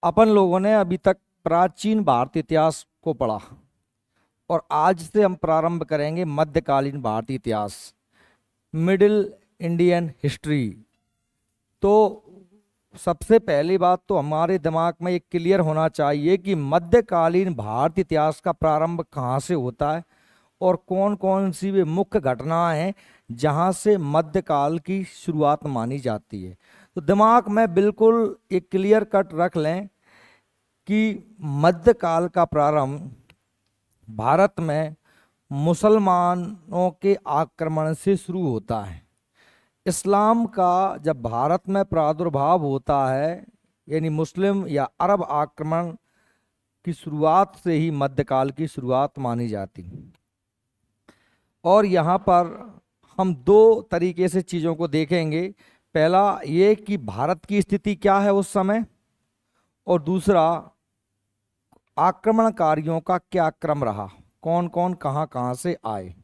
अपन लोगों ने अभी तक प्राचीन भारतीय इतिहास को पढ़ा और आज से हम प्रारंभ करेंगे मध्यकालीन भारतीय इतिहास, मिडिल इंडियन हिस्ट्री। तो सबसे पहली बात तो हमारे दिमाग में ये क्लियर होना चाहिए कि मध्यकालीन भारतीय इतिहास का प्रारंभ कहाँ से होता है और कौन कौन सी वे मुख्य घटनाएं हैं जहाँ से मध्यकाल की शुरुआत मानी जाती है। तो दिमाग में बिल्कुल एक क्लियर कट रख लें कि मध्यकाल का प्रारंभ भारत में मुसलमानों के आक्रमण से शुरू होता है। इस्लाम का जब भारत में प्रादुर्भाव होता है, यानी मुस्लिम या अरब आक्रमण की शुरुआत से ही मध्यकाल की शुरुआत मानी जाती। और यहाँ पर हम दो तरीके से चीज़ों को देखेंगे। पहला ये कि भारत की स्थिति क्या है उस समय, और दूसरा आक्रमणकारियों का क्या क्रम रहा, कौन कौन कहाँ कहाँ से आए।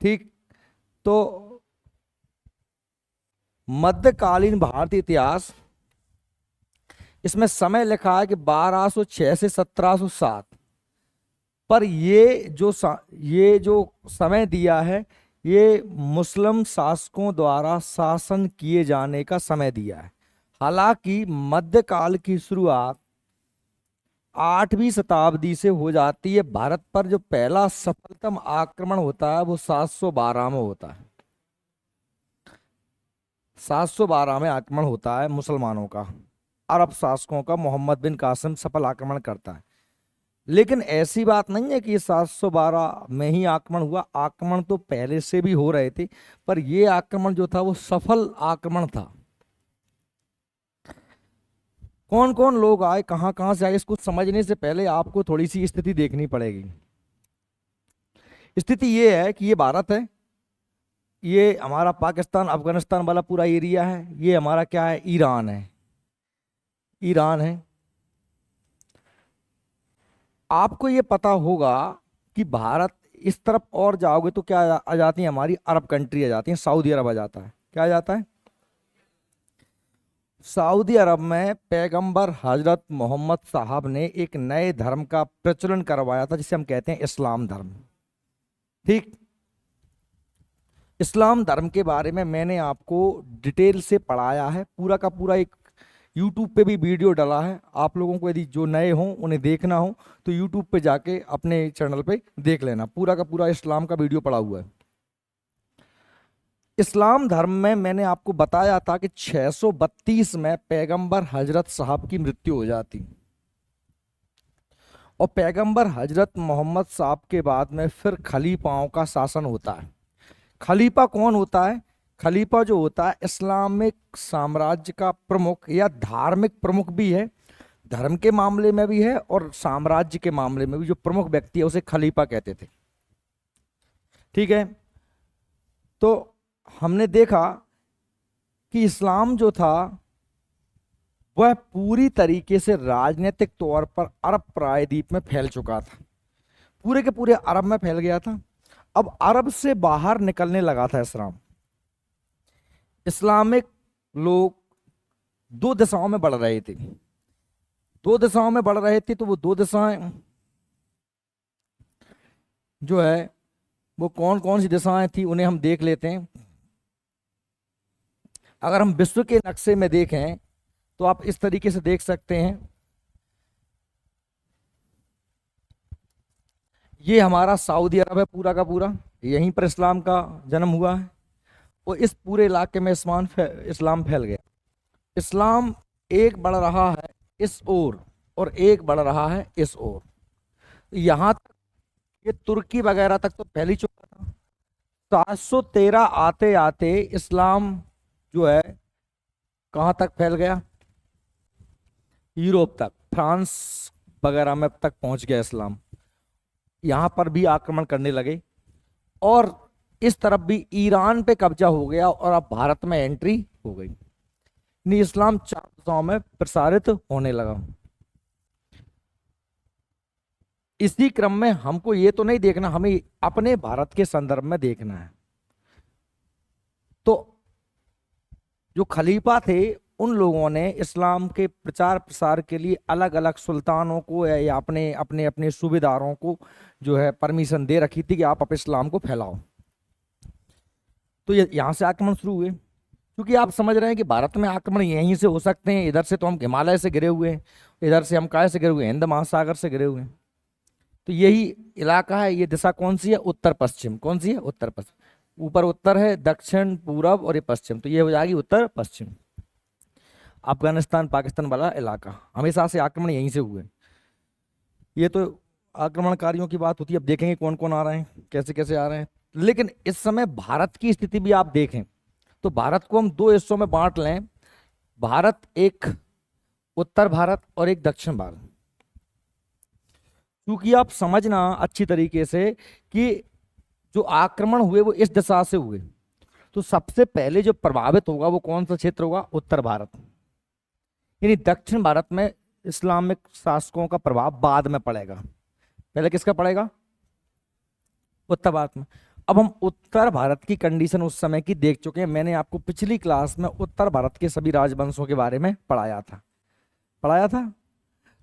ठीक, तो मध्यकालीन भारतीय इतिहास, इसमें समय लिखा है कि 1206 से 1707, पर ये जो समय दिया है ये मुस्लिम शासकों द्वारा शासन किए जाने का समय दिया है। हालांकि मध्यकाल की शुरुआत 8वीं शताब्दी से हो जाती है। भारत पर जो पहला सफलतम आक्रमण होता है वो 712 में होता है। 712 में आक्रमण होता है मुसलमानों का, अरब शासकों का। मोहम्मद बिन कासिम सफल आक्रमण करता है। लेकिन ऐसी बात नहीं है कि 712 में ही आक्रमण हुआ। आक्रमण तो पहले से भी हो रहे थे, पर यह आक्रमण जो था वो सफल आक्रमण था। कौन कौन लोग आए, कहां कहां से आए, इसको समझने से पहले आपको थोड़ी सी स्थिति देखनी पड़ेगी। स्थिति ये है कि ये भारत है, ये हमारा पाकिस्तान अफगानिस्तान वाला पूरा एरिया है, ये हमारा क्या है, ईरान है। ईरान है। आपको ये पता होगा कि भारत इस तरफ और जाओगे तो क्या आ जाती है, हमारी अरब कंट्री आ जाती है, सऊदी अरब आ जाता है। क्या आ जाता है? सऊदी अरब में पैगंबर हजरत मोहम्मद साहब ने एक नए धर्म का प्रचलन करवाया था जिसे हम कहते हैं इस्लाम धर्म। ठीक, इस्लाम धर्म के बारे में मैंने आपको डिटेल से पढ़ाया है, पूरा का पूरा एक यूट्यूब पे भी वीडियो डाला है। आप लोगों को यदि जो नए हों उन्हें देखना हो तो यूट्यूब पे जाके अपने चैनल पे देख लेना, पूरा का पूरा इस्लाम का वीडियो पड़ा हुआ है। इस्लाम धर्म में मैंने आपको बताया था कि 632 में पैगंबर हजरत साहब की मृत्यु हो जाती, और पैगंबर हजरत मोहम्मद साहब के बाद में फिर खलीफाओं का शासन होता है। खलीफा कौन होता है? खलीफा जो होता है इस्लामिक साम्राज्य का प्रमुख या धार्मिक प्रमुख भी है, धर्म के मामले में भी है और साम्राज्य के मामले में भी जो प्रमुख व्यक्ति है उसे खलीफा कहते थे। ठीक है, तो हमने देखा कि इस्लाम जो था वह पूरी तरीके से राजनीतिक तौर पर अरब प्रायद्वीप में फैल चुका था, पूरे के पूरे अरब में फैल गया था। अब अरब से बाहर निकलने लगा था इस्लाम। इस्लामिक लोग दो दिशाओं में बढ़ रहे थे, दो दिशाओं में बढ़ रहे थे। तो वो दो दिशाएं जो है वो कौन कौन सी दिशाएं थी उन्हें हम देख लेते हैं। अगर हम विश्व के नक्शे में देखें तो आप इस तरीके से देख सकते हैं, ये हमारा सऊदी अरब है पूरा का पूरा, यहीं पर इस्लाम का जन्म हुआ है और इस पूरे इलाके में इस्लाम फैल गया। इस्लाम एक बढ़ रहा है इस ओर और एक बढ़ रहा है इस ओर। यहाँ तक ये तुर्की वगैरह तक तो फैल ही चुका था। 713 आते आते इस्लाम जो है कहाँ तक फैल गया? यूरोप तक, फ्रांस वगैरह में तक पहुंच गया इस्लाम। यहाँ पर भी आक्रमण करने लगे और इस तरफ भी ईरान पे कब्जा हो गया और अब भारत में एंट्री हो गई। नहीं, इस्लाम 4 दिशाओं में प्रसारित होने लगा। इसी क्रम में हमको ये तो नहीं देखना, हमें अपने भारत के संदर्भ में देखना है। तो जो खलीफा थे उन लोगों ने इस्लाम के प्रचार प्रसार के लिए अलग अलग सुल्तानों को या अपने अपने अपने सूबेदारों को जो है परमिशन दे रखी थी कि आप इस्लाम को फैलाओ। तो ये यहाँ से आक्रमण शुरू हुए, क्योंकि आप समझ रहे हैं कि भारत में आक्रमण यहीं से हो सकते हैं। इधर से तो हम हिमालय से घिरे हुए हैं, इधर से हम काय से घिरे हुए हैं, हिंद महासागर से घिरे हुए हैं। तो यही इलाका है। ये दिशा कौन सी है? उत्तर पश्चिम। कौन सी है? उत्तर पश्चिम। ऊपर उत्तर है, दक्षिण पूरब और ये पश्चिम, तो ये हो जाएगी उत्तर पश्चिम। अफगानिस्तान पाकिस्तान वाला इलाका, हमेशा से आक्रमण यहीं से हुए। ये तो आक्रमणकारियों की बात होती है। अब देखेंगे कौन कौन आ रहे हैं, कैसे कैसे आ रहे हैं। लेकिन इस समय भारत की स्थिति भी आप देखें तो भारत को हम दो हिस्सों में बांट लें। भारत एक उत्तर भारत और एक दक्षिण भारत। क्योंकि आप समझना अच्छी तरीके से कि जो आक्रमण हुए वो इस दिशा से हुए, तो सबसे पहले जो प्रभावित होगा वो कौन सा क्षेत्र होगा? उत्तर भारत। यानी दक्षिण भारत में इस्लामिक शासकों का प्रभाव बाद में पड़ेगा। पहले किसका पड़ेगा? उत्तर भारत में। अब हम उत्तर भारत की कंडीशन उस समय की देख चुके हैं। मैंने आपको पिछली क्लास में उत्तर भारत के सभी राजवंशों के बारे में पढ़ाया था।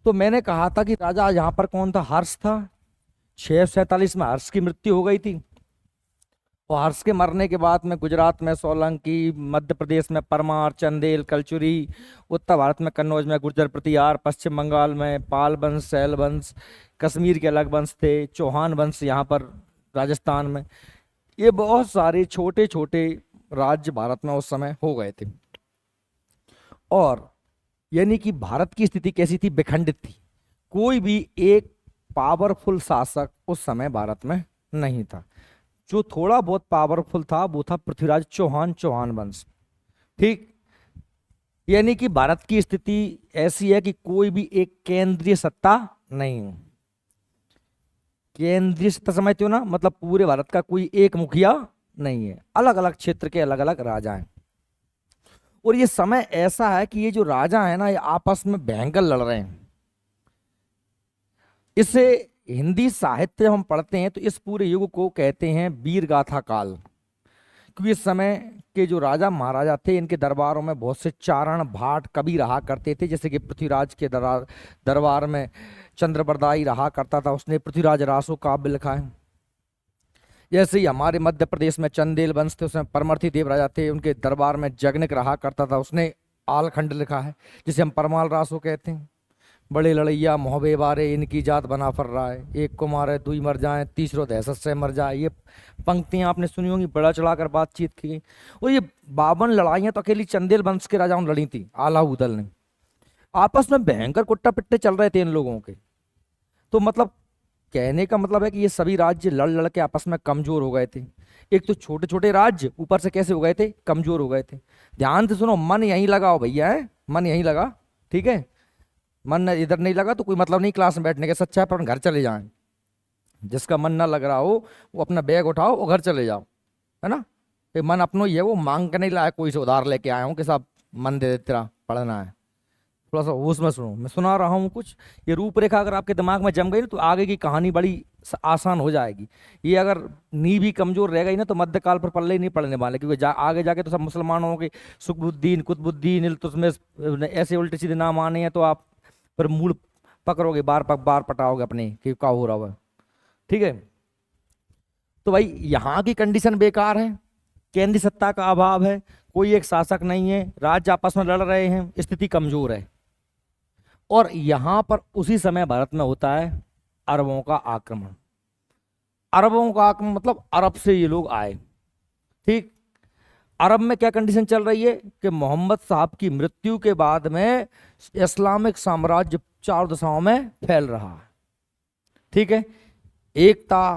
तो मैंने कहा था कि राजा यहाँ पर कौन था? हर्ष था। 647 में हर्ष की मृत्यु हो गई थी। और हर्ष के मरने के बाद में गुजरात में सोलंकी, मध्य प्रदेश में परमार, चंदेल, कलचुरी, उत्तर भारत में कन्नौज में गुर्जर प्रतिहार, पश्चिम बंगाल में पाल वंश, सैल वंश, कश्मीर के अलग वंश थे, चौहान वंश यहाँ पर राजस्थान में। ये बहुत सारे छोटे छोटे राज्य भारत में उस समय हो गए थे। और यानी कि भारत की स्थिति कैसी थी? विखंडित थी। कोई भी एक पावरफुल शासक उस समय भारत में नहीं था। जो थोड़ा बहुत पावरफुल था वो था पृथ्वीराज चौहान, चौहान वंश। ठीक। यानी कि भारत की स्थिति ऐसी है कि कोई भी एक केंद्रीय सत्ता नहीं है। केंद्रीय सत्ता समझते हो ना? मतलब पूरे भारत का कोई एक मुखिया नहीं है, अलग अलग क्षेत्र के अलग अलग राजा हैं। और ये समय ऐसा है कि ये जो राजा है ना, ये आपस में भयंकर लड़ रहे हैं। इसे हिंदी साहित्य हम पढ़ते हैं तो इस पूरे युग को कहते हैं वीर गाथा काल। क्योंकि इस समय के जो राजा महाराजा थे, इनके दरबारों में बहुत से चारण भाट कवि रहा करते थे। जैसे कि पृथ्वीराज के दरबार में चंद्रबरदाई रहा करता था, उसने पृथ्वीराज रासो काव्य लिखा है। जैसे ही हमारे मध्य प्रदेश में चंदेल वंश थे, उसमें परमर्थी देव राजा थे, उनके दरबार में जगनिक रहा करता था, उसने आलखंड लिखा है जिसे हम परमाल रासो कहते हैं। बड़े लड़ैया मोहबे बारे, इनकी जात बना फर रहा है, एक को मारे दुई मर जाए, तीसरो दहशत से मर जाए। ये पंक्तियां आपने सुनी होंगी, बड़ा चढ़ाकर बातचीत की गई। और ये 52 लड़ाइयां तो अकेली चंदेल वंश के राजाओं ने लड़ी थी, आला उदल ने। आपस में भयंकर कुट्टा पिट्टे चल रहे थे इन लोगों के। तो मतलब कहने का मतलब है कि ये सभी राज्य लड़ लड़ के आपस में कमजोर हो गए थे। एक तो छोटे छोटे राज्य ऊपर से कैसे हो गए थे? कमजोर हो गए थे। ध्यान से सुनो, मन यहीं लगाओ भैया, है मन यहीं लगा, ठीक है? मन इधर नहीं लगा तो कोई मतलब नहीं क्लास में बैठने का, सच्चा है, पर घर चले जाएं। जिसका मन ना लग रहा हो वो अपना बैग उठाओ और घर चले जाओ, है ना? ये मन अपनो ही है, वो मांग के नहीं लाया, कोई से उधार लेके आया हूँ कि साहब मन दे दे, तेरा पढ़ना है। थोड़ा सा होश में सुनो, मैं सुना रहा हूँ कुछ। ये रूपरेखा अगर आपके दिमाग में जम गई ना तो आगे की कहानी बड़ी आसान हो जाएगी। ये अगर नींव भी कमजोर रह गई ना तो मध्यकाल पर पल्ले ही नहीं पड़ने वाले, क्योंकि आगे जाके तो सब मुसलमानों के सुखबुद्दीन, कुतुबुद्दीन, इल्तुतमिश, ऐसे उल्टे सीधे नाम आने हैं, तो आप फिर मूड पकड़ोगे, बार पटाओगे अपने कि क्या हो रहा है। ठीक है? तो भाई यहाँ की कंडीशन बेकार है, केंद्रीय सत्ता का अभाव है, कोई एक शासक नहीं है, राज्य आपस में लड़ रहे हैं, स्थिति कमजोर है। और यहां पर उसी समय भारत में होता है अरबों का आक्रमण। अरबों का आक्रमण मतलब अरब से ये लोग आए। ठीक। अरब में क्या कंडीशन चल रही है कि मोहम्मद साहब की मृत्यु के बाद में इस्लामिक साम्राज्य चार दिशाओं में फैल रहा है। ठीक है? एकता,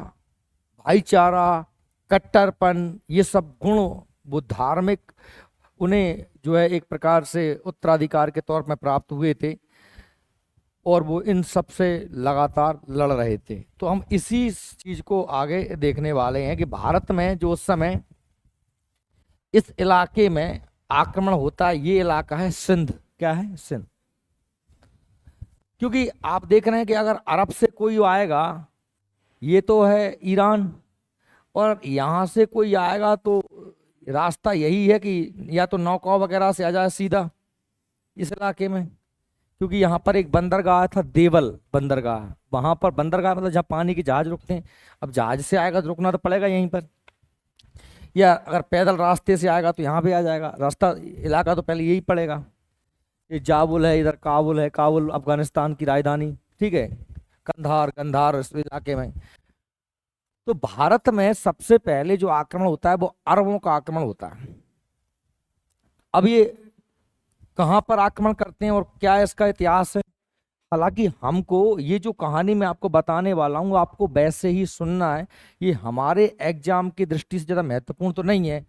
भाईचारा, कट्टरपन, ये सब गुण वो धार्मिक उन्हें जो है एक प्रकार से उत्तराधिकार के तौर में प्राप्त हुए थे, और वो इन सब से लगातार लड़ रहे थे। तो हम इसी चीज को आगे देखने वाले हैं कि भारत में जो उस समय इस इलाके में आक्रमण होता है, ये इलाका है सिंध। क्या है? सिंध। क्योंकि आप देख रहे हैं कि अगर अरब से कोई आएगा, ये तो है ईरान, और यहां से कोई आएगा तो रास्ता यही है कि या तो नौका वगैरह से आ जाए सीधा, इस इलाके में, क्योंकि यहाँ पर एक बंदरगाह था, देवल बंदरगाह। वहां पर बंदरगाह मतलब जहाँ पानी के जहाज रुकते हैं। अब जहाज से आएगा तो रुकना तो पड़ेगा यहीं पर, या अगर पैदल रास्ते से आएगा तो यहाँ पे आ जाएगा। रास्ता इलाका तो पहले यही पड़ेगा। ये जाबुल है, इधर काबुल है, काबुल अफगानिस्तान की राजधानी, ठीक है। कंधार, कंधार इस इलाके में। तो भारत में सबसे पहले जो आक्रमण होता है वो अरबों का आक्रमण होता है। अब ये कहाँ पर आक्रमण करते हैं और क्या इसका इतिहास है, हालांकि हमको ये जो कहानी मैं आपको बताने वाला हूँ आपको वैसे ही सुनना है। ये हमारे एग्जाम की दृष्टि से ज़्यादा महत्वपूर्ण तो नहीं है,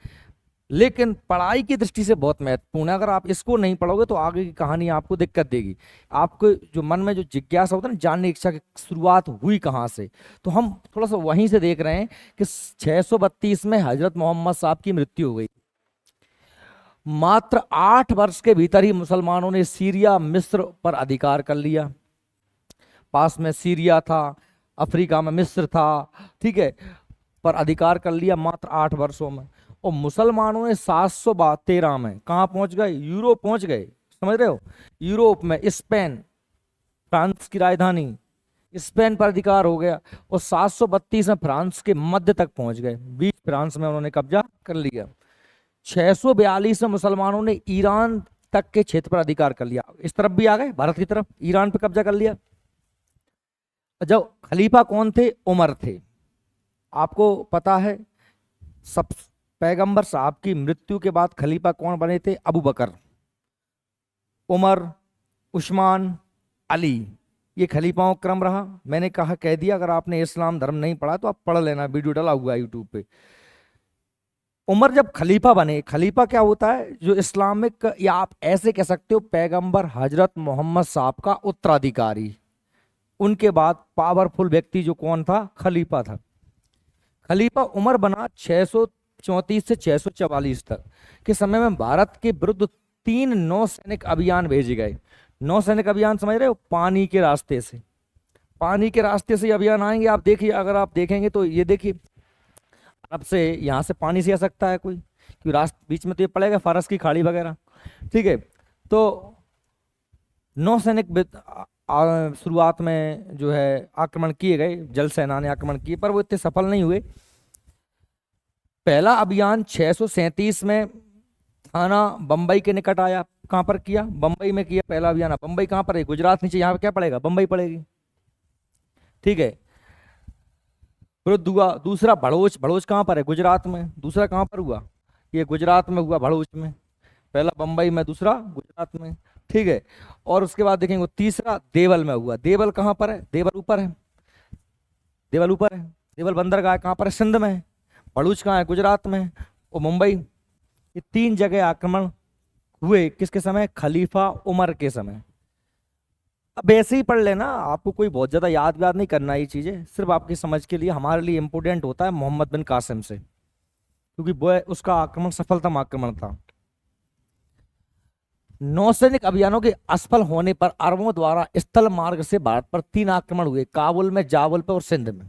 लेकिन पढ़ाई की दृष्टि से बहुत महत्वपूर्ण है। अगर आप इसको नहीं पढ़ोगे तो आगे की कहानी आपको दिक्कत देगी। आपको जो मन में जो जिज्ञासा होता है ना, जानने की इच्छा की शुरुआत हुई कहाँ से, तो हम थोड़ा सा वहीं से देख रहे हैं कि 632 में हजरत मोहम्मद साहब की मृत्यु हो गई। मात्र 8 वर्ष के भीतर ही मुसलमानों ने सीरिया, मिस्र पर अधिकार कर लिया। पास में सीरिया था, अफ्रीका में मिस्र था, ठीक है, पर अधिकार कर लिया मात्र 8 वर्षों में। और मुसलमानों ने 713 में कहाँ पहुंच गए, यूरोप पहुंच गए। समझ रहे हो, यूरोप में स्पेन, फ्रांस की राजधानी, स्पेन पर अधिकार हो गया। और 732 में फ्रांस के मध्य तक पहुंच गए, बीच फ्रांस में उन्होंने कब्जा कर लिया। 642 में मुसलमानों ने ईरान तक के क्षेत्र पर अधिकार कर लिया। इस तरफ भी आ गए, भारत की तरफ, ईरान पर कब्जा कर लिया। जब खलीफा कौन थे, उमर थे। आपको पता है सब पैगंबर साहब की मृत्यु के बाद खलीफा कौन बने थे, अबू बकर, उमर, उस्मान, अली, ये खलीफाओं का क्रम रहा। मैंने कहा कह दिया, अगर आपने इस्लाम धर्म नहीं पढ़ा तो आप पढ़ लेना, वीडियो डाला हुआ है यूट्यूब पे। उमर जब खलीफा बने, खलीफा क्या होता है, जो इस्लामिक, या आप ऐसे कह सकते हो पैगंबर हजरत मोहम्मद साहब का उत्तराधिकारी। उनके बाद पावरफुल व्यक्ति जो कौन था, खलीफा था। खलीफा उमर बना 634 से 644 तक के समय में भारत के विरुद्ध 3 नौसैनिक अभियान भेजे गए। नौसैनिक अभियान समझ रहे हो, पानी के रास्ते से, पानी के रास्ते से अभियान आएंगे। आप देखिए, अगर आप देखेंगे तो ये देखिए, अरब से यहाँ से पानी से आ सकता है कोई, क्योंकि रास्ते बीच में तो ये पड़ेगा फारस की खाड़ी वगैरह, ठीक है। तो नौसैनिक शुरुआत में जो है आक्रमण किए गए, जल सेना ने आक्रमण किए, पर वो इतने सफल नहीं हुए। पहला अभियान 637 में थाना बंबई के निकट आया। कहाँ पर किया, बंबई में किया पहला अभियान। बंबई कहाँ पर है, गुजरात नीचे, यहाँ पे क्या पड़ेगा, बंबई पड़ेगी, ठीक है। फिर दूसरा भड़ोच, भड़ोच कहाँ पर है, गुजरात में। दूसरा कहाँ पर हुआ, ये गुजरात में हुआ, भड़ोच में। पहला बंबई में, दूसरा गुजरात में, ठीक है। और उसके बाद देखेंगे तीसरा देवल में हुआ। देवल कहाँ पर है, देवल ऊपर है, देवल ऊपर है। देवल बंदरगाह कहाँ पर है, सिंध में है। भड़ूच कहाँ है, गुजरात में। और मुंबई। ये 3 जगह आक्रमण हुए, किसके समय, खलीफा उमर के समय। अब ऐसे ही पढ़ लेना, आपको कोई बहुत ज्यादा याद व्याद नहीं करना, ये चीजें सिर्फ आपकी समझ के लिए। हमारे लिए इंपोर्टेंट होता है मोहम्मद बिन कासिम से, क्योंकि वो उसका आक्रमण सफलतम आक्रमण था। नौसैनिक अभियानों के असफल होने पर अरबों द्वारा स्थल मार्ग से भारत पर 3 आक्रमण हुए, काबुल में, जावल पे और सिंध में।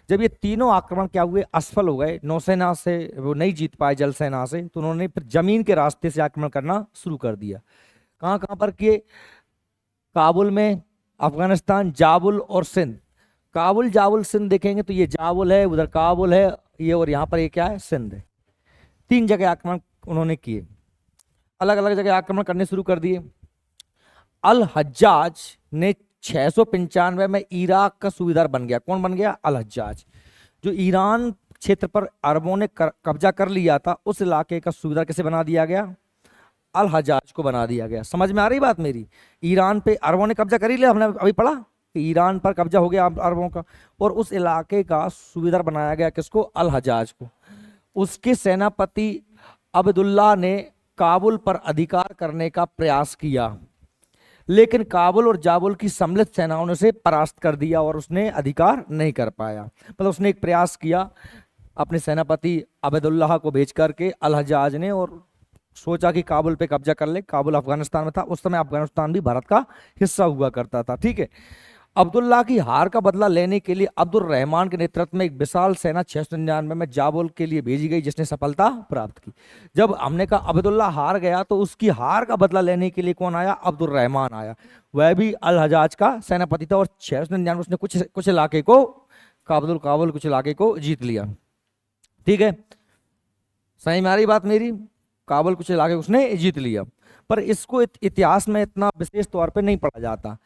जब ये तीनों आक्रमण क्या हुए, असफल हो गए, नौसेना से वो नहीं जीत पाए जल सेना से, तो उन्होंने फिर जमीन के रास्ते से आक्रमण करना शुरू कर दिया। कहाँ कहाँ पर किए, काबुल में, अफगानिस्तान, जाबुल और सिंध। काबुल, जाबुल, सिंध देखेंगे तो ये जाबुल है, उधर काबुल है ये, और यहाँ पर ये क्या है, सिंध है। 3 जगह आक्रमण उन्होंने किए, अलग अलग जगह आक्रमण करने शुरू कर दिए। अल हज्जाज ने 695 में इराक का सूबेदार बन गया। कौन बन गया, अल हज्जाज। जो ईरान क्षेत्र पर अरबों ने कब्जा कर लिया था, उस इलाके का सूबेदार किसे बना दिया गया, अल हज्जाज को बना दिया गया। समझ में आ रही बात मेरी, ईरान पे अरबों ने कब्जा कर ही लिया, हमने अभी पढ़ा कि ईरान पर कब्जा हो गया अरबों का, और उस इलाके का सूबेदार बनाया गया किसको, अल हज्जाज को। उसके सेनापति अब्दुल्ला ने काबुल पर अधिकार करने का प्रयास किया, लेकिन काबुल और जाबुल की सम्मिलित सेनाओं ने उसे परास्त कर दिया और उसने अधिकार नहीं कर पाया। मतलब उसने एक प्रयास किया अपने सेनापति अब्दुल्लाह को भेज करके अल हज्जाज ने, और सोचा कि काबुल पे कब्जा कर ले। काबुल अफगानिस्तान में था उस समय, अफगानिस्तान भी भारत का हिस्सा हुआ करता था, ठीक है। अब्दुल्ला की हार का बदला लेने के लिए अब्दुल रहमान के नेतृत्व में एक विशाल सेना 699 में जाबुल के लिए भेजी गई, जिसने सफलता प्राप्त की। जब हमने कहा अब्दुल्ला हार गया, तो उसकी हार का बदला लेने के लिए कौन आया? अब्दुल रहमान आया। वह भी अल हजाज का सेनापति था, और 699 उसने कुछ कुछ इलाके को, काबुल कुछ इलाके को जीत लिया। ठीक है, सही में आ रही बात मेरी? काबुल कुछ इलाके उसने जीत लिया। पर इसको इतिहास में इतना विशेष तौर पे नहीं पढ़ा जाता।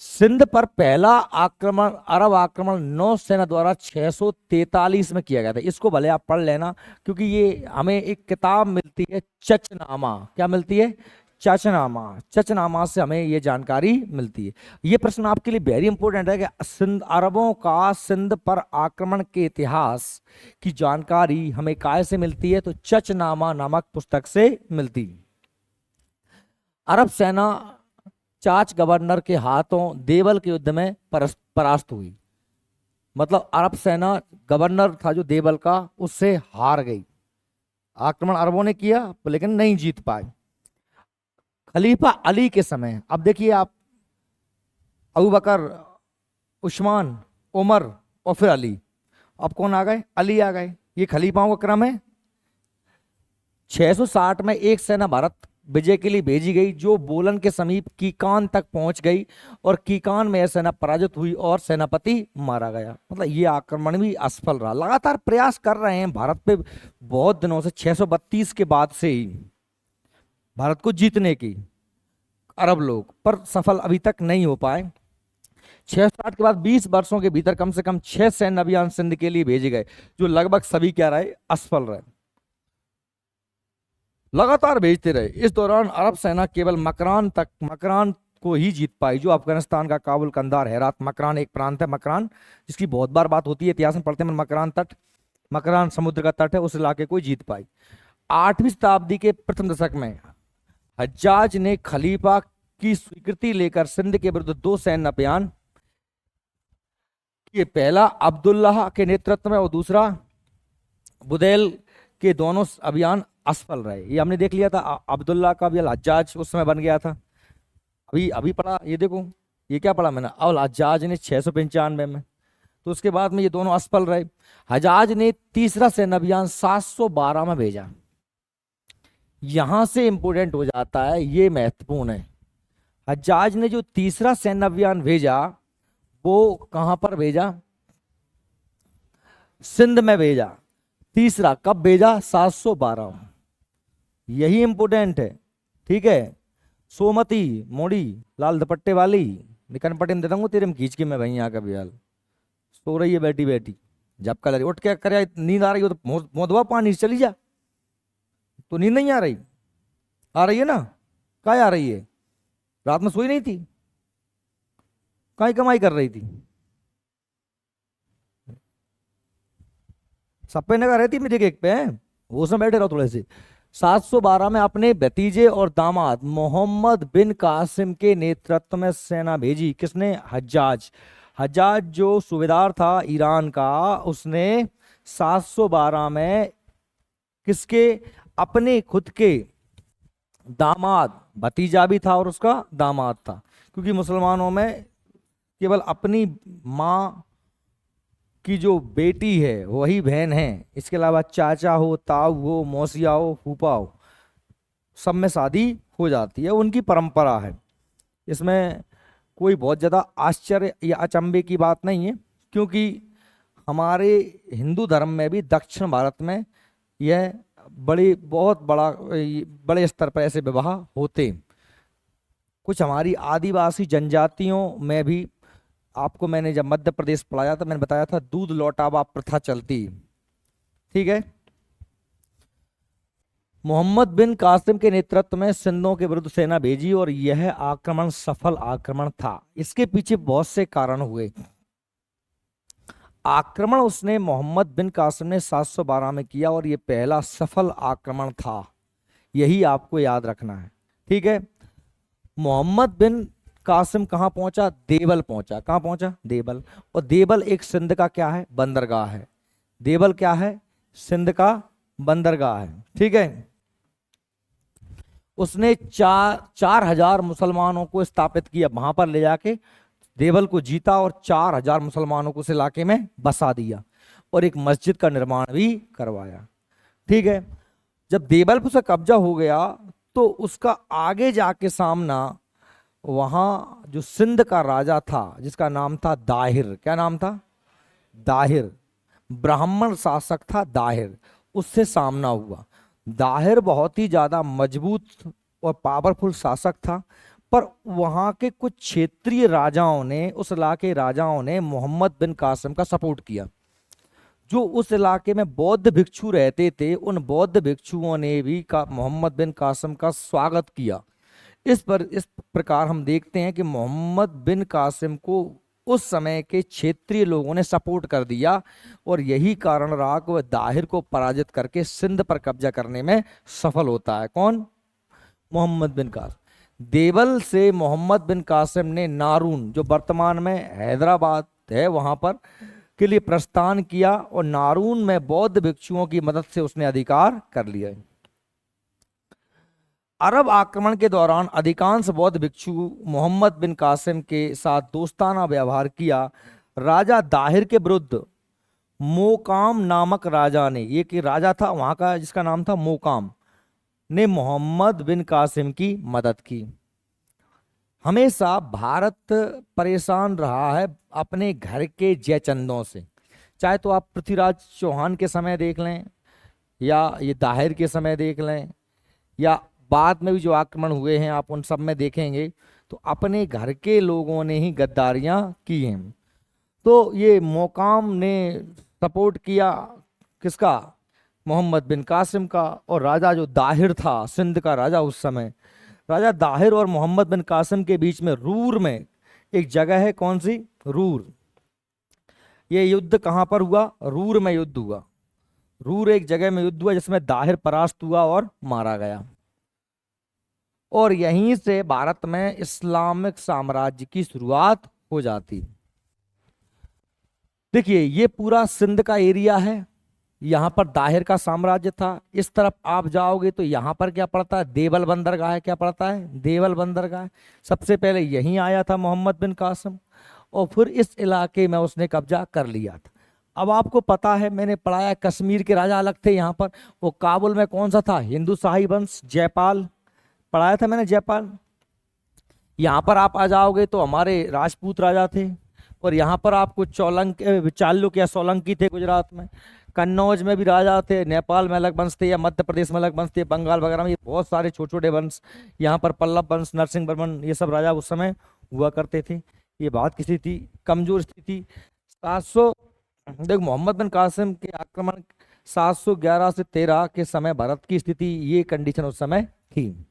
सिंध पर पहला आक्रमण, अरब आक्रमण नौसेना द्वारा 643 में किया गया था। इसको भले आप पढ़ लेना, क्योंकि ये हमें एक किताब मिलती है चचनामा। क्या मिलती है? चचनामा। चचनामा से हमें ये जानकारी मिलती है। ये प्रश्न आपके लिए वेरी इंपॉर्टेंट है कि सिंध, अरबों का सिंध पर आक्रमण के इतिहास की जानकारी हमें काय से मिलती है? तो चचनामा नामक पुस्तक से मिलती है। अरब सेना चाच गवर्नर के हाथों देवल के युद्ध में परास्त हुई। मतलब अरब सेना, गवर्नर था जो देवल का, उससे हार गई। आक्रमण अरबों ने किया लेकिन नहीं जीत पाए। खलीफा अली के समय, अब देखिए आप, अबू बकर, उस्मान, उमर और फिर अली, अब कौन आ गए? अली आ गए। ये खलीफाओं का क्रम है। 660 में एक सेना भारत विजय के लिए भेजी गई, जो बोलन के समीप कीकान तक पहुंच गई, और कीकान में यह सेना पराजित हुई और सेनापति मारा गया। मतलब ये आक्रमण भी असफल रहा। लगातार प्रयास कर रहे हैं भारत पे बहुत दिनों से, 632 के बाद से ही भारत को जीतने की अरब लोग, पर सफल अभी तक नहीं हो पाए। 660 के बाद 20 वर्षों के भीतर कम से कम 6 सैन्य अभियान सिंध के लिए भेजे गए, जो लगभग सभी क्या रहे? असफल रहे। लगातार भेजते रहे। इस दौरान अरब सेना केवल मकरान को ही जीत पाई, जो अफगानिस्तान का काबुल, कंधार, हेरात। मकरान एक प्रांत है, मकरान जिसकी बहुत बार बात होती है, इतिहास में पढ़ते हैं। मकरान तट, मकरान समुद्र का तट है, उस इलाके को जीत पाई। 8वीं शताब्दी के प्रथम दशक में हज्जाज ने खलीफा की स्वीकृति लेकर सिंध के विरुद्ध 2 सैन्य अभियान किए। पहला अब्दुल्लाह के नेतृत्व में और दूसरा बुदैल के। दोनों अभियान असफल रहे। ये हमने देख लिया था। अब्दुल्ला का भी अल हज्जाज उस समय बन गया था। अभी अभी पढ़ा, ये देखो, ये क्या पढ़ा मैंने? अल हज्जाज ने 695 में, तो उसके बाद में ये दोनों असफल रहे। हज्जाज ने तीसरा सैन्य अभियान 712 में भेजा। यहां से इंपोर्टेंट हो जाता है, ये महत्वपूर्ण है। हज्जाज ने जो तीसरा सैन्य अभियान भेजा, वो कहां पर भेजा? सिंध में भेजा। तीसरा कब भेजा? 712। यही इंपोर्टेंट है। ठीक है, सोमती मोड़ी लाल दुपट्टे वाली, निकन पटे में दे दूंगा तेरे में खींच के मैं भाई यहाँ का भी हाल। सो रही है बैठी बैठी, जब कल उठ के करे, नींद आ रही हो तो मोदवा पानी से चली जा। तो नींद नहीं आ रही? आ रही है ना? क्या आ रही है? रात में सोई नहीं थी? कहीं कमाई कर रही थी? सब पे नजर रहती मेरे एक पे है, वो सब बैठे रहो थोड़े से। 712 में अपने भतीजे और दामाद मोहम्मद बिन कासिम के नेतृत्व में सेना भेजी। किसने? हज्जाज। हज्जाज जो सूबेदार था ईरान का, उसने 712 में किसके? अपने खुद के दामाद, भतीजा भी था और उसका दामाद था, क्योंकि मुसलमानों में केवल अपनी माँ की जो बेटी है वही बहन है। इसके अलावा चाचा हो, ताऊ हो, मौसिया हो, फूफा हो, सब में शादी हो जाती है, उनकी परंपरा है। इसमें कोई बहुत ज़्यादा आश्चर्य या अचंभे की बात नहीं है, क्योंकि हमारे हिंदू धर्म में भी दक्षिण भारत में यह बड़े स्तर पर ऐसे विवाह होते। कुछ हमारी आदिवासी जनजातियों में भी, आपको मैंने जब मध्य प्रदेश पढ़ाया था, मैंने बताया था दूध लौटावा प्रथा चलती। ठीक है, मोहम्मद बिन कासिम के नेतृत्व में सिंधों के विरुद्ध सेना भेजी और यह आक्रमण सफल आक्रमण था। इसके पीछे बहुत से कारण हुए। आक्रमण उसने मोहम्मद बिन कासिम ने 712 में किया और यह पहला सफल आक्रमण था। यही आपको याद रखना है। ठीक है, मोहम्मद बिन कासिम कहां पहुंचा? देवल पहुंचा। कहां पहुंचा? देवल। और देवल एक सिंध का क्या है? बंदरगाह है। देवल क्या है? सिंध का बंदरगाह है। ठीक है, उसने 4000 मुसलमानों को स्थापित किया वहां पर ले जाके। देवल को जीता और 4,000 मुसलमानों को उस इलाके में बसा दिया और एक मस्जिद का निर्माण भी करवाया। ठीक है, जब देवल पर उसका कब्जा हो गया तो उसका आगे जाके सामना, वहां जो सिंध का राजा था जिसका नाम था दाहिर, क्या नाम था? दाहिर, ब्राह्मण शासक था दाहिर, उससे सामना हुआ। दाहिर बहुत ही ज्यादा मजबूत और पावरफुल शासक था, पर वहां के कुछ क्षेत्रीय राजाओं ने, उस इलाके राजाओं ने मोहम्मद बिन कासिम का सपोर्ट किया। जो उस इलाके में बौद्ध भिक्षु रहते थे, उन बौद्ध भिक्षुओं ने भी मोहम्मद बिन कासिम का स्वागत किया। इस प्रकार हम देखते हैं कि मोहम्मद बिन कासिम को उस समय के क्षेत्रीय लोगों ने सपोर्ट कर दिया और यही कारण रहा कि वह दाहिर को पराजित करके सिंध पर कब्जा करने में सफल होता है। कौन? मोहम्मद बिन कासिम। देवल से मोहम्मद बिन कासिम ने नारून, जो वर्तमान में हैदराबाद है, वहां पर के लिए प्रस्थान किया और नारून में बौद्ध भिक्षुओं की मदद से उसने अधिकार कर लिया। अरब आक्रमण के दौरान अधिकांश बौद्ध भिक्षु मोहम्मद बिन कासिम के साथ दोस्ताना व्यवहार किया। राजा दाहिर के विरुद्ध मोकाम नामक राजा ने, ये कि राजा था वहां का जिसका नाम था मोकाम, ने मोहम्मद बिन कासिम की मदद की। हमेशा भारत परेशान रहा है अपने घर के जयचंदों से, चाहे तो आप पृथ्वीराज चौहान के समय देख लें या ये दाहिर के समय देख लें या बाद में भी जो आक्रमण हुए हैं आप उन सब में देखेंगे, तो अपने घर के लोगों ने ही गद्दारियां की हैं। तो ये मोकाम ने सपोर्ट किया किसका? मोहम्मद बिन कासिम का। और राजा जो दाहिर था, सिंध का राजा उस समय, राजा दाहिर और मोहम्मद बिन कासिम के बीच में रूर में एक जगह है, कौन सी? रूर। ये युद्ध कहां पर हुआ? रूर में युद्ध हुआ। रूर एक जगह में युद्ध हुआ जिसमें दाहिर परास्त हुआ और मारा गया। और यहीं से भारत में इस्लामिक साम्राज्य की शुरुआत हो जाती। देखिए ये पूरा सिंध का एरिया है, यहाँ पर दाहिर का साम्राज्य था। इस तरफ आप जाओगे तो यहाँ पर क्या पड़ता है? देवल बंदरगाह है। क्या पड़ता है? देवल बंदरगाह। सबसे पहले यहीं आया था मोहम्मद बिन कासिम और फिर इस इलाके में उसने कब्जा कर लिया था। अब आपको पता है, मैंने पढ़ाया कश्मीर के राजा अलग थे यहाँ पर। वो काबुल में कौन सा था? हिंदू शाही वंश, जयपाल, पढ़ाया था मैंने, जयपाल। यहाँ पर आप आ जाओगे तो हमारे राजपूत राजा थे। और यहाँ पर आपको चालुक्य या सोलंकी थे गुजरात में। कन्नौज में भी राजा थे, नेपाल में अलग वंश थे या मध्य प्रदेश में अलग वंश थे, बंगाल वगैरह में ये बहुत सारे छोटे छोटे वंश। यहाँ पर पल्लव वंश, नरसिंह वर्मन, ये सब राजा उस समय हुआ करते थे। ये बात किसी थी कमजोर स्थिति। 700 देख मोहम्मद बिन कासिम के आक्रमण 711 से 13 के समय भारत की स्थिति, ये कंडीशन उस समय थी।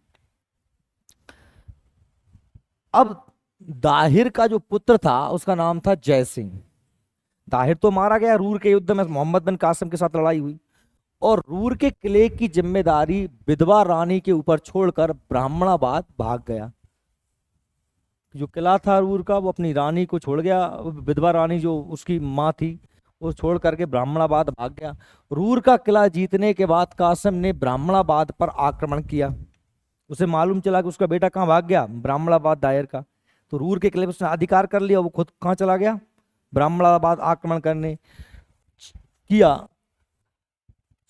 अब दाहिर का जो पुत्र था उसका नाम था जय सिंह। दाहिर तो मारा गया रूर के युद्ध में, मोहम्मद बिन कासिम के साथ लड़ाई हुई और रूर के किले की जिम्मेदारी विधवा रानी के ऊपर छोड़कर ब्राह्मणाबाद भाग गया। जो किला था रूर का वो अपनी रानी को छोड़ गया, विधवा रानी जो उसकी माँ थी वो छोड़ करके ब्राह्मणाबाद भाग गया। रूर का किला जीतने के बाद कासिम ने ब्राह्मणाबाद पर आक्रमण किया। उसे मालूम चला कि उसका बेटा कहाँ भाग गया? ब्राह्मणाबाद दाहिर का। तो रूर के किले पर उसने अधिकार कर लिया, वो खुद कहाँ चला गया? ब्राह्मणाबाद आक्रमण करने किया।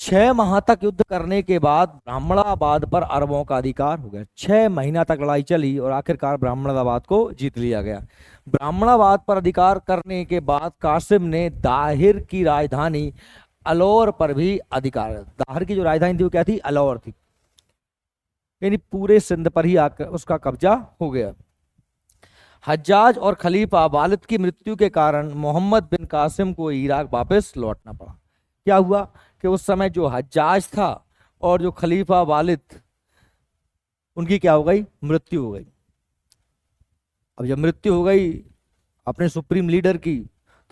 6 माह तक युद्ध करने के बाद ब्राह्मणाबाद पर अरबों का अधिकार हो गया। 6 महीना तक लड़ाई चली और आखिरकार ब्राह्मणाबाद को जीत लिया गया। ब्राह्मणाबाद पर अधिकार करने के बाद कासिम ने दाहिर की राजधानी अलौर पर भी अधिकार, दाहिर की जो राजधानी थी वो क्या थी? अलौर थी। यानी पूरे सिंध पर ही उसका कब्जा हो गया। हज्जाज और खलीफा वालिद की मृत्यु के कारण मोहम्मद बिन कासिम को इराक वापस लौटना पड़ा। क्या हुआ कि उस समय जो हज्जाज था और जो खलीफा वालिद, उनकी क्या हो गई? मृत्यु हो गई। अब जब मृत्यु हो गई अपने सुप्रीम लीडर की,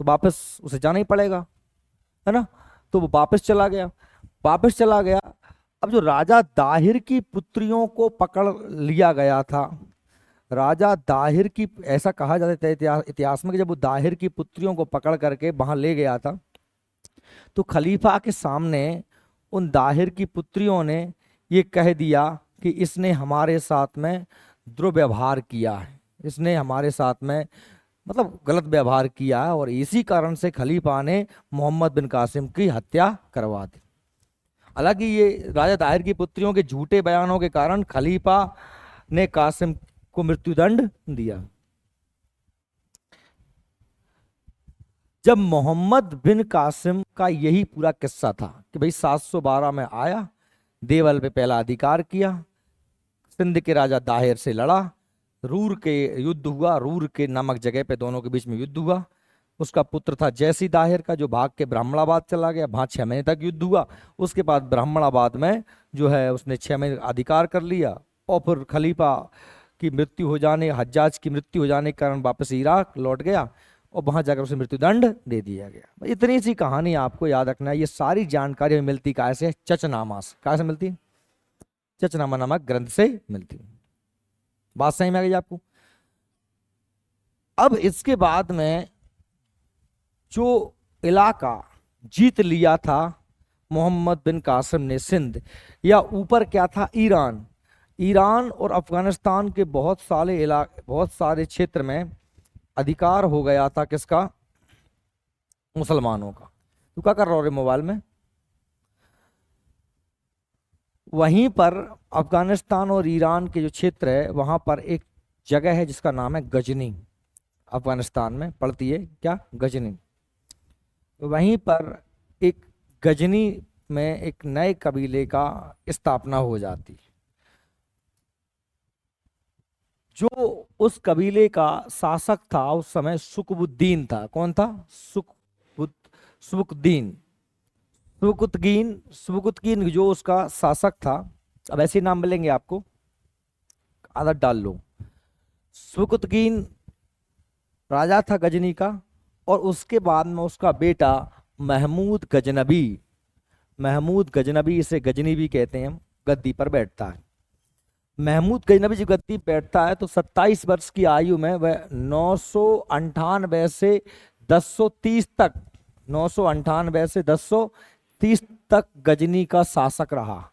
तो वापस उसे जाना ही पड़ेगा, है ना? तो वो वापस चला गया, वापस चला गया। अब जो राजा दाहिर की पुत्रियों को पकड़ लिया गया था, राजा दाहिर की, ऐसा कहा जाता है इतिहास में कि जब वो दाहिर की पुत्रियों को पकड़ करके वहां ले गया था तो खलीफा के सामने उन दाहिर की पुत्रियों ने ये कह दिया कि इसने हमारे साथ में दुर्व्यवहार किया है, इसने हमारे साथ में मतलब गलत व्यवहार किया, और इसी कारण से खलीफा ने मोहम्मद बिन कासिम की हत्या करवा दी। हालांकि ये राजा ताहिर की पुत्रियों के झूठे बयानों के कारण खलीफा ने कासिम को मृत्युदंड दिया। जब मोहम्मद बिन कासिम का यही पूरा किस्सा था कि भाई 712 में आया, देवल पे पहला अधिकार किया, सिंध के राजा दाहिर से लड़ा, रूर के युद्ध हुआ, रूर के नामक जगह पे दोनों के बीच में युद्ध हुआ। उसका पुत्र था जैसी दाहिर का, जो भाग के ब्राह्मणाबाद चला गया, वहां 6 महीने तक युद्ध हुआ। उसके बाद ब्राह्मणाबाद में जो है उसने 6 महीने अधिकार कर लिया, और फिर खलीफा की मृत्यु हो जाने, हज्जाज की मृत्यु हो जाने के कारण वापस इराक लौट गया, और वहां जाकर उसे मृत्युदंड दे दिया गया। इतनी सी कहानी आपको याद रखना है। ये सारी जानकारी हमें मिलती कहाँ से? चचनामा से। कहाँ से मिलती है? चचनामा नामक ग्रंथ से मिलती है। बात सही में आ गई आपको? अब इसके बाद में जो इलाका जीत लिया था मोहम्मद बिन कासिम ने, सिंध, या ऊपर क्या था, ईरान, ईरान और अफगानिस्तान के बहुत सारे क्षेत्र में अधिकार हो गया था किसका? मुसलमानों का। तू क्या कर रहा हो रे मोबाइल में? वहीं पर अफगानिस्तान और ईरान के जो क्षेत्र है वहां पर एक जगह है जिसका नाम है गजनी। अफगानिस्तान में पड़ती है क्या? गजनी। वहीं पर एक गजनी में एक नए कबीले का स्थापना हो जाती है। जो उस कबीले का शासक था उस समय सुकबुद्दीन था। कौन था? सुबुकद्दीन। सुबुकद्दीन जो उसका शासक था। अब ऐसे नाम मिलेंगे आपको, आदत डाल लो। सुबुकद्दीन राजा था गजनी का, और उसके बाद में उसका बेटा महमूद गजनबी, इसे गजनी भी कहते हैं, गद्दी पर बैठता है। महमूद गजनबी जब गद्दी बैठता है तो 27 वर्ष की आयु में वह 998 से 1030 तक 998 से 1030 तक गजनी का शासक रहा।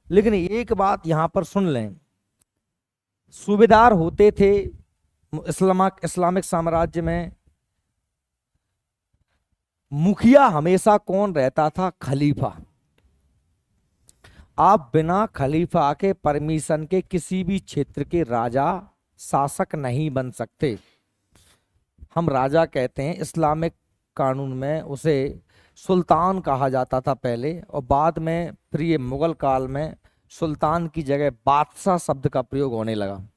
लेकिन एक बात यहां पर सुन लें, सूबेदार होते थे इस्लामिक साम्राज्य में, मुखिया हमेशा कौन रहता था? खलीफा। आप बिना खलीफा के परमिशन के किसी भी क्षेत्र के राजा शासक नहीं बन सकते। हम राजा कहते हैं, इस्लामिक कानून में उसे सुल्तान कहा जाता था पहले, और बाद में फिर ये मुगल काल में सुल्तान की जगह बादशाह शब्द का प्रयोग होने लगा।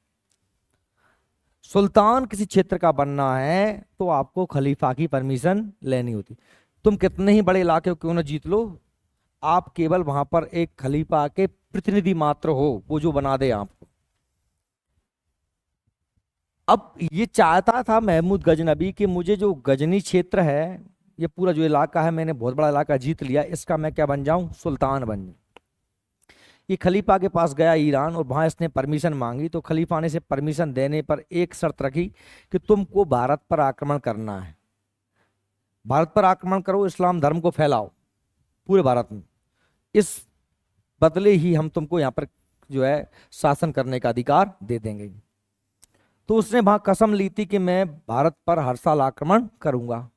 सुल्तान किसी क्षेत्र का बनना है तो आपको खलीफा की परमिशन लेनी होती। तुम कितने ही बड़े इलाके को क्यों ना जीत लो, आप केवल वहां पर एक खलीफा के प्रतिनिधि मात्र हो, वो जो बना दे आपको। अब ये चाहता था महमूद गजनबी कि मुझे जो गजनी क्षेत्र है, ये पूरा जो इलाका है, मैंने बहुत बड़ा इलाका जीत लिया, इसका मैं क्या बन जाऊं? सुल्तान बन जाऊं। ये खलीफा के पास गया ईरान, और वहां इसने परमिशन मांगी, तो खलीफा ने इसे परमिशन देने पर एक शर्त रखी कि तुमको भारत पर आक्रमण करना है, भारत पर आक्रमण करो, इस्लाम धर्म को फैलाओ पूरे भारत में, इस बदले ही हम तुमको यहाँ पर जो है शासन करने का अधिकार दे देंगे। तो उसने वहां कसम ली थी कि मैं भारत पर हर साल आक्रमण करूंगा।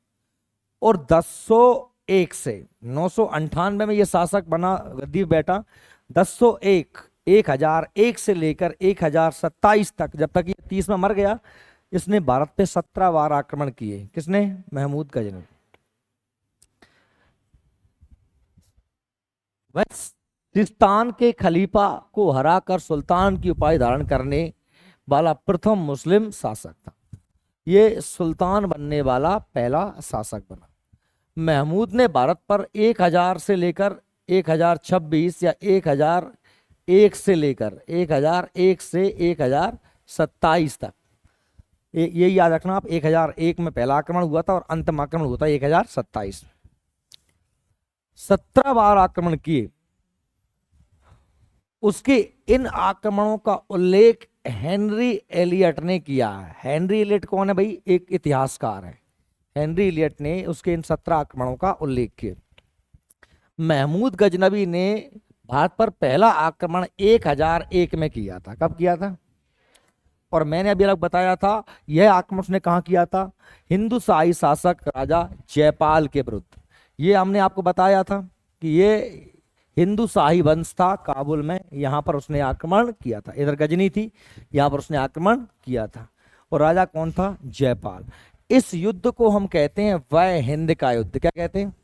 और 1001 से 998 में ये शासक बना, गद्दी पे बैठा। 1001 से लेकर 1027 तक, जब तक ये 30 में मर गया, इसने भारत पे 17 बार आक्रमण किए। किसने? महमूद गजनवी। वह सिस्तान के खलीफा को हराकर सुल्तान की उपाधि धारण करने वाला प्रथम मुस्लिम शासक था। ये सुल्तान बनने वाला पहला शासक बना। महमूद ने भारत पर 1000 से लेकर 1026 या 1001 से लेकर 1001 से 1027 तक, ये याद रखना आप, 1001 में पहला आक्रमण हुआ था और अंतिम आक्रमण हुआ था 1027। 17 बार आक्रमण किए। उसके इन आक्रमणों का उल्लेख हेनरी एलियट ने किया है। हेनरी एलियट कौन है भाई? एक इतिहासकार है। हेनरी एलियट ने उसके इन 17 आक्रमणों का उल्लेख किया। महमूद गजनबी ने भारत पर पहला आक्रमण 1001 में किया था। कब किया था? और मैंने अभी अलग बताया था, यह आक्रमण उसने कहाँ किया था? हिंदू शाही शासक राजा जयपाल के विरुद्ध। ये हमने आपको बताया था कि ये हिंदू शाही वंश था काबुल में, यहाँ पर उसने आक्रमण किया था। इधर गजनी थी, यहाँ पर उसने आक्रमण किया था। और राजा कौन था? जयपाल। इस युद्ध को हम कहते हैं वय हिंद का युद्ध। क्या कहते हैं?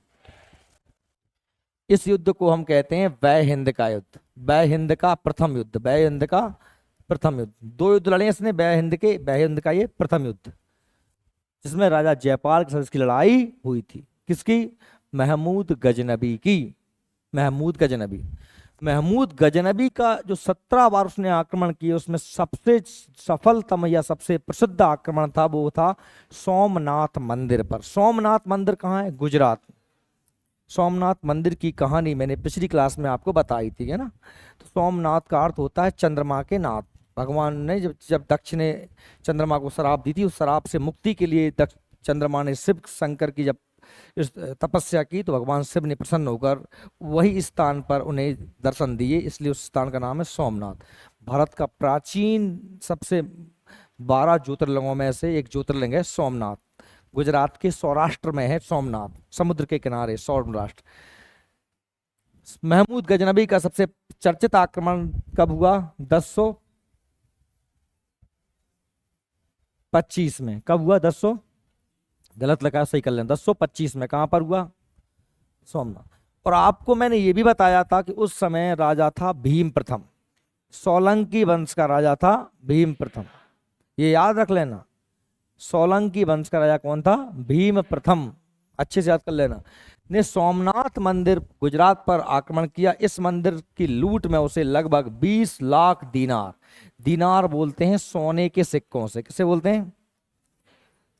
इस युद्ध को हम कहते हैं वय हिंद का युद्ध, वय हिंद का प्रथम युद्ध, वय हिंद का प्रथम युद्ध। दो युद्ध लड़े इसने, वय हिंद का ये प्रथम युद्ध, जिसमें राजा जयपाल के साथ इसकी लड़ाई हुई थी। किसकी? महमूद गजनबी की। महमूद गजनबी। महमूद गजनबी का जो 17 बार उसने आक्रमण किए, उसमें सबसे सफलतम या सबसे प्रसिद्ध आक्रमण था वो था सोमनाथ मंदिर पर। सोमनाथ मंदिर कहाँ है? गुजरात। सोमनाथ मंदिर की कहानी मैंने पिछली क्लास में आपको बताई थी, है ना। तो सोमनाथ का अर्थ होता है चंद्रमा के नाथ। भगवान ने जब जब दक्ष ने चंद्रमा को श्राप दी थी, उस श्राप से मुक्ति के लिए चंद्रमा ने शिव शंकर की जब इस तपस्या की, तो भगवान शिव ने प्रसन्न होकर वही स्थान पर उन्हें दर्शन दिए, इसलिए उस स्थान का नाम है सोमनाथ। भारत का प्राचीन सबसे 12 ज्योतिर्लिंगों में से एक ज्योतिर्लिंग है सोमनाथ। गुजरात के सौराष्ट्र में है सोमनाथ, समुद्र के किनारे सौराष्ट्र। महमूद गजनबी का सबसे चर्चित आक्रमण कब हुआ? 1025 में। कब हुआ? 1000, गलत लगा, सही कर लें, 1025 में। कहां पर हुआ? सोमनाथ। और आपको मैंने ये भी बताया था कि उस समय राजा था भीम प्रथम, सोलंकी वंश का राजा था भीम प्रथम। ये याद रख लेना, सोलंकी वंश का राजा कौन था? भीम प्रथम। अच्छे से याद कर लेना। ने सोमनाथ मंदिर गुजरात पर आक्रमण किया। इस मंदिर की लूट में उसे लगभग 20 लाख दीनार, दीनार बोलते हैं सोने के सिक्कों से, किसे बोलते हैं?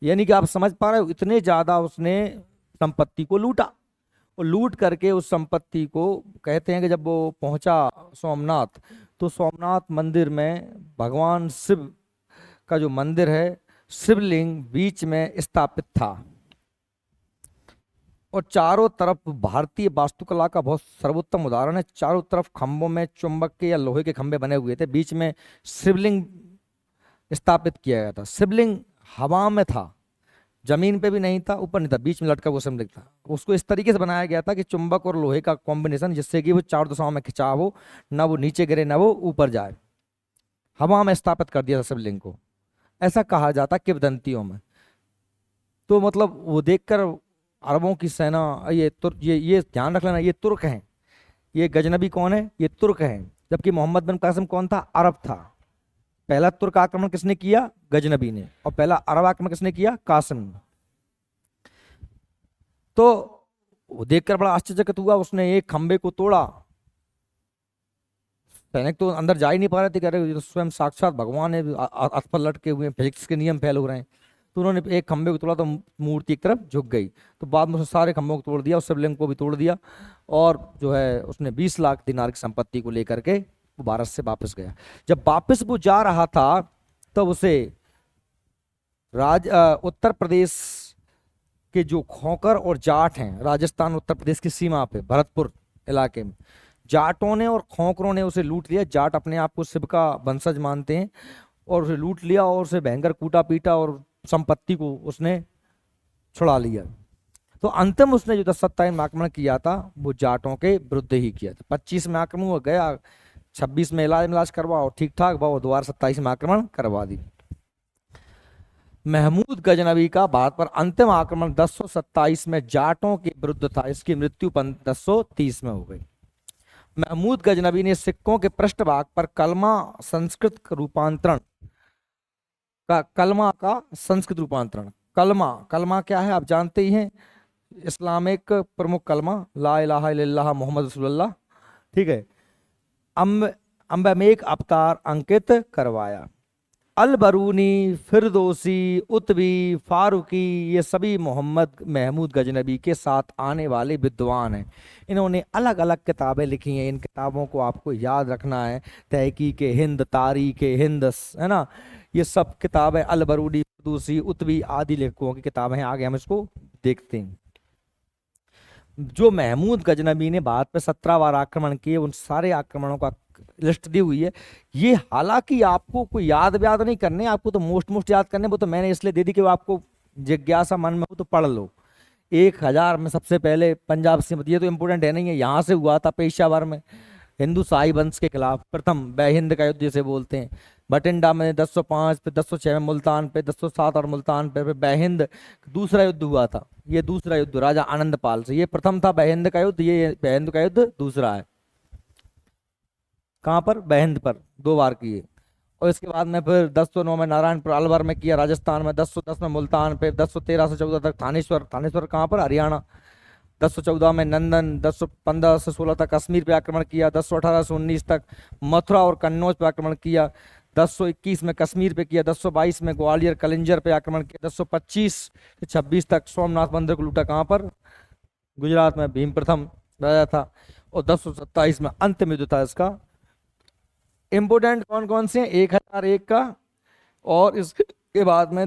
यानी कि आप समझ पा रहे हो, इतने ज्यादा उसने संपत्ति को लूटा। और लूट करके उस संपत्ति को, कहते हैं कि जब वो पहुंचा सोमनाथ, तो सोमनाथ मंदिर में भगवान शिव का जो मंदिर है, शिवलिंग बीच में स्थापित था। और चारों तरफ भारतीय वास्तुकला का बहुत सर्वोत्तम उदाहरण है। चारों तरफ खंभों में चुंबक के या लोहे के खंभे बने हुए थे, बीच में शिवलिंग स्थापित किया गया था। शिवलिंग हवा में था, जमीन पे भी नहीं था, ऊपर नहीं था, बीच में लटका हुआ शिवलिंग था। उसको इस तरीके से बनाया गया था कि चुंबक और लोहे का कॉम्बिनेशन, जिससे कि वो चारों दिशाओं में खिंचाव हो, ना वो नीचे गिरे ना वो ऊपर जाए। हवा में स्थापित कर दिया था शिवलिंग को, ऐसा कहा जाता किंवदंतियों में। तो मतलब वो देखकर अरबों की सेना, ये ध्यान रख लेना, ये तुर्क हैं। ये गजनबी कौन है? ये तुर्क हैं। जबकि मोहम्मद बिन कासिम कौन था? अरब था। पहला तुर्क आक्रमण किसने किया? गजनबी ने। और पहला अरब आक्रमण किसने किया? कासिम ने। तो वो देखकर बड़ा आश्चर्यचकित हुआ, उसने एक खंबे को तोड़ा। सैनिक तो अंदर जा ही नहीं पा रहे थे, कह रहे ये तो स्वयं साक्षात भगवान है, अर्थ पर लटके हुए हैं, फिजिक्स के नियम फैल हो रहे हैं। तो उन्होंने एक खंबे को तोड़ा तो मूर्ति एक तरफ झुक गई। तो बाद में उसने सारे खंभों को तोड़ दिया, उस शिवलिंग को भी तोड़ दिया। और जो है उसने 20 लाख दिनार की संपत्ति को लेकर के वो भारत से वापस गया। जब वापस वो जा रहा था, तब उसे उत्तर प्रदेश के जो खोकर और जाट हैं, राजस्थान उत्तर प्रदेश की सीमा पे भरतपुर इलाके में, जाटों ने और खोकरों ने उसे लूट लिया। जाट अपने आप को शिव का वंशज मानते हैं, और उसे लूट लिया और उसे भयंकर कूटा पीटा और संपत्ति को उसने छुड़ा लिया। तो अंतिम उसने जो 1027 में आक्रमण किया था, वो जाटों के विरुद्ध ही किया था। 25 में आक्रमण हुआ, गया 26 में इलाज करवा और ठीक ठाक भाव, दोबारा 27 में आक्रमण करवा दी। महमूद गजनबी का भारत पर अंतिम आक्रमण 1027 में जाटों के विरुद्ध था। इसकी मृत्यु 1030 में हो गई। महमूद गजनबी ने सिक्कों के पृष्ठभाग पर कलमा संस्कृत रूपांतरण कलमा क्या है आप जानते ही हैं। इस्लामिक प्रमुख कलमा ला इलाहा इल्लल्लाह मोहम्मद रसूलुल्लाह, ठीक है। अम्बमेक अवतार अंकित करवाया। अल बरूनी, फिरदौसी, उत्वी, फारूकी, ये सभी महमूद गजनबी के साथ आने वाले विद्वान हैं। इन्होंने अलग अलग किताबें लिखी हैं। इन किताबों को आपको याद रखना है। तहकीक हिंद, तारीख हिंद, है ना, ये सब किताबें अल बरूनी, फिरदौसी, उत्वी आदि लेखकों की किताबें हैं। आगे हम इसको देखते हैं। जो महमूद गजनबी ने भारत पर 17 बार आक्रमण किए, उन सारे आक्रमणों का लिस्ट दी हुई है। ये हालांकि आपको कोई याद व्याद नहीं करने, आपको तो मोस्ट याद करने, वो तो मैंने इसलिए दे दी कि वो आपको जिज्ञासा मन में हो तो पढ़ लो। 1000 में सबसे पहले पंजाब से, ये तो इंपोर्टेंट है नहीं है, यहाँ से हुआ था पेशावर में हिंदू शाही वंश के खिलाफ प्रथम बेहिंद का युद्ध जिसे बोलते हैं। बठिंडा में 1005 पे, 1006 में मुल्तान पे, 1007 और मुल्तान पे, फिर बेहिंद दूसरा युद्ध हुआ था। ये दूसरा युद्ध राजा आनंदपाल से, ये प्रथम था बेहिंद का युद्ध, ये बेहिंद का युद्ध दूसरा है। कहाँ पर? बेहिंद पर 2 बार किए। और इसके बाद में फिर 1009 में नारायणपुर अलवर में किया राजस्थान में, 1010 में मुल्तान पे, 1013 से 14 तक थानेश्वर, थानेश्वर कहाँ पर? हरियाणा। 1014 में नंदन, 1015 से 16 तक कश्मीर पे आक्रमण किया, 1018 से 19 तक मथुरा और कन्नौज पे आक्रमण किया, 1021 में कश्मीर पे किया, 1022 में ग्वालियर कलिंजर पे आक्रमण किया, 1025 से 26 तक सोमनाथ मंदिर को लूटा। कहाँ पर? गुजरात में भीम प्रथम राजा था। और 1027 में अंतिम युद्ध था इसका। इंपोर्टेंट कौन कौन से हैं? 1001 का, और इसके बाद में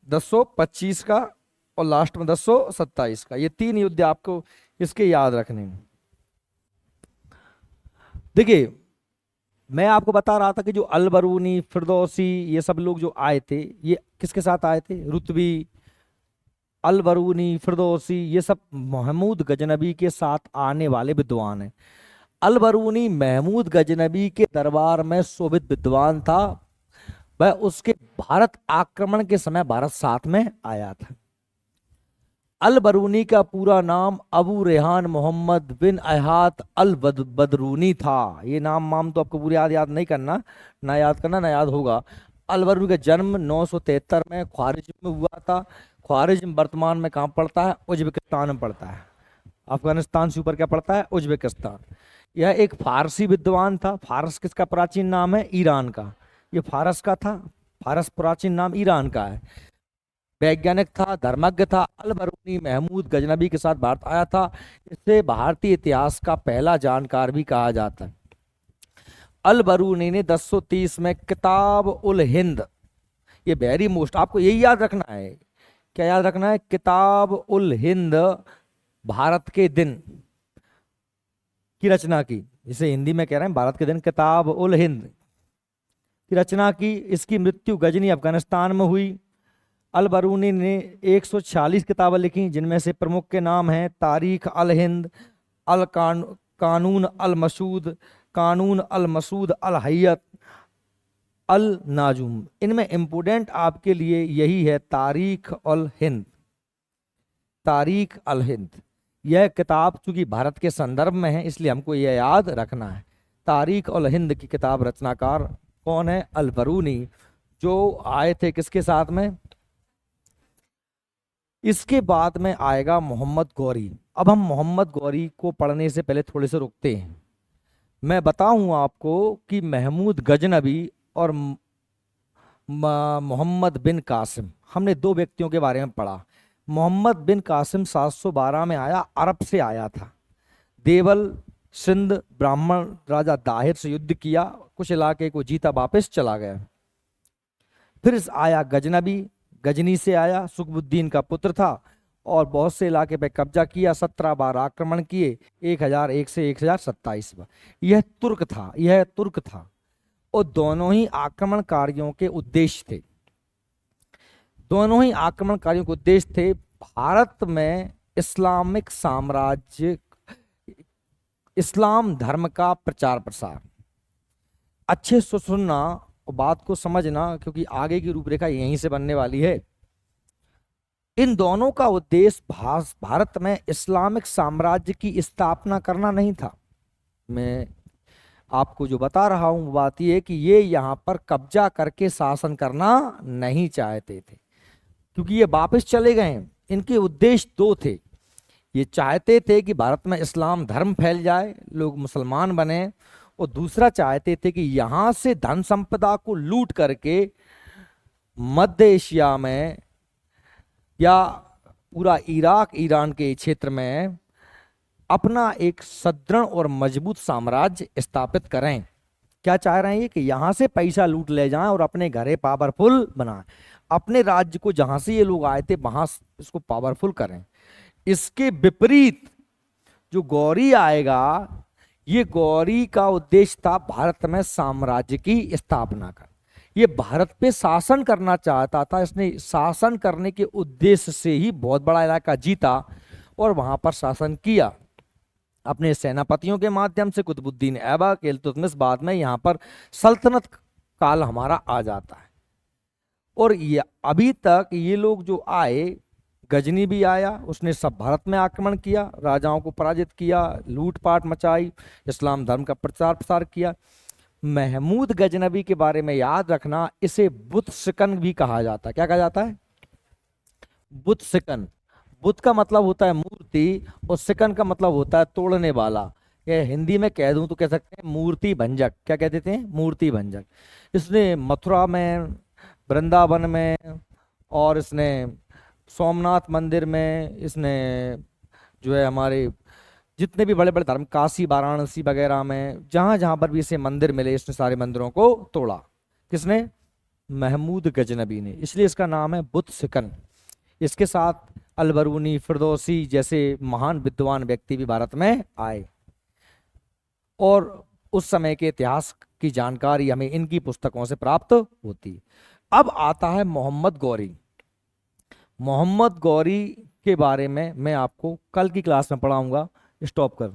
1025 का, और लास्ट में 1027 का। ये 3 युद्ध आपको इसके याद रखने हैं। देखिए, मैं आपको बता रहा था कि जो अलबरूनी, फिरदौसी, ये सब लोग जो आए थे, ये किसके साथ आए थे? रुतबी, अलबरूनी, फिरदौसी, ये सब महमूद गजनबी के साथ आने वाले विद्वान हैं। अलबरूनी महमूद गजनबी के दरबार में शोभित विद्वान था। वह उसके भारत आक्रमण के समय भारत साथ में आया था। अलबरूनी का पूरा नाम अबू रेहान मोहम्मद बिन अहात अल बदरूनी था। ये नाम तो आपको पूरे याद नहीं करना, ना याद करना ना याद होगा। अलबरूनी का जन्म 973 में ख्वारिज्म में हुआ था। ख्वारिज्म वर्तमान में कहाँ पड़ता है? उज्बेकिस्तान में पड़ता है। अफगानिस्तान से ऊपर क्या पड़ता है? उज्बेकिस्तान। यह एक फारसी विद्वान था। फारस किसका प्राचीन नाम है? ईरान का। ये फारस का था। फारस प्राचीन नाम ईरान का है। वैज्ञानिक था, धर्मज्ञ था। अलबरूनी महमूद गजनबी के साथ भारत आया था। इसे भारतीय इतिहास का पहला जानकार भी कहा जाता है। अलबरूनी ने 1030 में किताब उल हिंद, ये वेरी मोस्ट आपको यही याद रखना है। क्या याद रखना है? किताब उल हिंद, भारत के दिन की रचना की। इसे हिंदी में कह रहे हैं भारत के दिन, किताब उल हिंद की रचना की। इसकी मृत्यु गजनी अफगानिस्तान में हुई। अलबरूनी ने 146 किताबें लिखी, जिनमें से प्रमुख के नाम हैं तारीख अल हिंद, अल कानून अल मसूद, कानून अल मसूद, अल हयत, अल नाजुम। इनमें इंपोर्टेंट आपके लिए यही है तारीख अल हिंद। तारीख अल हिंद यह किताब चूंकि भारत के संदर्भ में है, इसलिए हमको यह याद रखना है। तारीख अल हिंद की किताब रचनाकार कौन है? अलबरूनी, जो आए थे किसके साथ में? इसके बाद में आएगा मोहम्मद गौरी। अब हम मोहम्मद गौरी को पढ़ने से पहले थोड़े से रुकते हैं। मैं बताऊं आपको कि महमूद गजनबी और मोहम्मद बिन कासिम, हमने 2 व्यक्तियों के बारे में पढ़ा। मोहम्मद बिन कासिम 712 में आया, अरब से आया था। देवल सिंध ब्राह्मण राजा दाहिर से युद्ध किया, कुछ इलाके को जीता, वापस चला गया। फिर आया गजनबी, गजनी से आया, सुखबुद्दीन का पुत्र था और बहुत से इलाके पे कब्जा किया। 17 बार आक्रमण किए, 1001 से 1027 बार। यह तुर्क था और दोनों ही आक्रमणकारियों के उद्देश्य थे। भारत में इस्लामिक साम्राज्य, इस्लाम धर्म का प्रचार प्रसार। अच्छे से सुनना और बात को समझना, क्योंकि आगे की रूपरेखा यहीं से बनने वाली है। इन दोनों का उद्देश्य भारत में इस्लामिक साम्राज्य की स्थापना करना नहीं था। मैं आपको जो बता रहा हूं वो बात यह है कि ये यहाँ पर कब्जा करके शासन करना नहीं चाहते थे, क्योंकि ये वापस चले गए। इनके उद्देश्य 2 थे। ये चाहते थे कि भारत में इस्लाम धर्म फैल जाए, लोग मुसलमान बने, और दूसरा चाहते थे कि यहाँ से धन संपदा को लूट करके मध्य एशिया में या पूरा इराक ईरान के क्षेत्र में अपना एक सदृढ़ और मजबूत साम्राज्य स्थापित करें। क्या चाह रहे हैं ये? कि यहाँ से पैसा लूट ले जाएं और अपने घरे पावरफुल बनाएं, अपने राज्य को जहां से ये लोग आए थे वहां इसको पावरफुल करें। इसके विपरीत जो गौरी आएगा, ये गौरी का उद्देश्य था भारत में साम्राज्य की स्थापना कर, ये भारत पे शासन करना चाहता था। इसने शासन करने के उद्देश्य से ही बहुत बड़ा इलाका जीता और वहां पर शासन किया अपने सेनापतियों के माध्यम से। कुतुबुद्दीन ऐबक, इल्तुतमिश, बाद में यहाँ पर सल्तनत काल हमारा आ जाता है। और ये अभी तक ये लोग जो आए, गजनी भी आया, उसने सब भारत में आक्रमण किया, राजाओं को पराजित किया, लूटपाट मचाई, इस्लाम धर्म का प्रचार प्रसार किया। महमूद गजनबी के बारे में याद रखना, इसे बुत शिकन भी कहा जाता है। क्या कहा जाता है? बुत शिकन। बुत का मतलब होता है मूर्ति और शिकन का मतलब होता है तोड़ने वाला। ये हिंदी में कह दूं तो कह सकते हैं मूर्ति भंजक। क्या कह देते हैं? मूर्ति भंजक। इसने मथुरा में, वृंदावन में, और इसने सोमनाथ मंदिर में, इसने जो है हमारे जितने भी बड़े बड़े धर्म, काशी, वाराणसी वगैरह में, जहां जहां पर भी इसे मंदिर मिले, इसने सारे मंदिरों को तोड़ा। किसने? महमूद गजनबी ने। इसलिए इसका नाम है बुत सिकन। इसके साथ अलबरूनी, फिरदौसी जैसे महान विद्वान व्यक्ति भी भारत में आए और उस समय के इतिहास की जानकारी हमें इनकी पुस्तकों से प्राप्त होती। अब आता है मोहम्मद गौरी। मोहम्मद गौरी के बारे में मैं आपको कल की क्लास में पढ़ाऊंगा। स्टॉप कर।